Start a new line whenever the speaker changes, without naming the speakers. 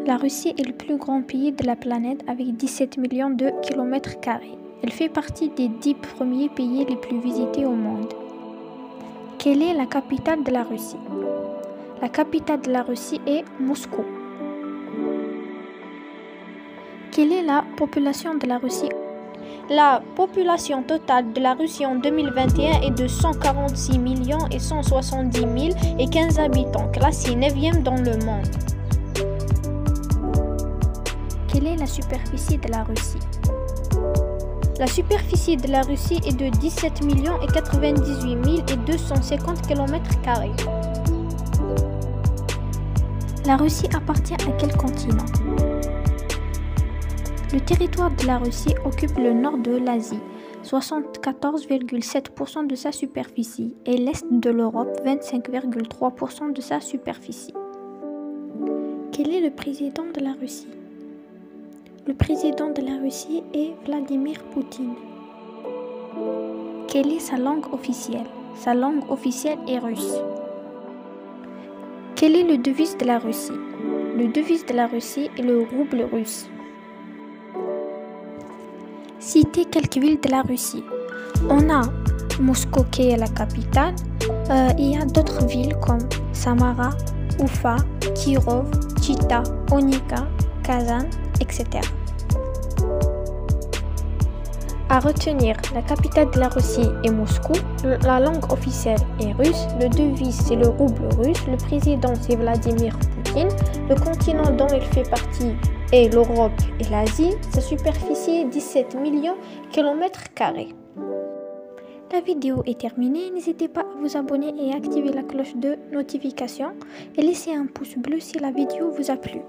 La Russie est le plus grand pays de la planète avec 17 millions de kilomètres carrés. Elle fait partie des 10 premiers pays les plus visités au monde. Quelle est la capitale de la Russie? La capitale de la Russie est Moscou. Quelle est la population de la Russie? La population totale de la Russie en 2021 est de 146 millions et 170 000 et 15 habitants, classée 9e dans le monde. Quelle est la superficie de la Russie? La superficie de la Russie est de 17 millions et 98 000 et 250 km². La Russie appartient à quel continent? Le territoire de la Russie occupe le nord de l'Asie, 74,7% de sa superficie, et l'est de l'Europe, 25,3% de sa superficie. Quel est le président de la Russie? Le président de la Russie est Vladimir Poutine. Quelle est sa langue officielle? Sa langue officielle est russe. Quelle est le devise de la Russie? Le devise de la Russie est le rouble russe. Citez quelques villes de la Russie. On a Moscou qui est la capitale. Il y a d'autres villes comme Samara, Ufa, Kirov, Chita, Onika, Kazan, etc. À retenir, la capitale de la Russie est Moscou, la langue officielle est russe, le devise c'est le rouble russe, le président c'est Vladimir Poutine, le continent dont il fait partie est l'Europe et l'Asie, sa superficie est 17 millions km². La vidéo est terminée, n'hésitez pas à vous abonner et activer la cloche de notification et laissez un pouce bleu si la vidéo vous a plu.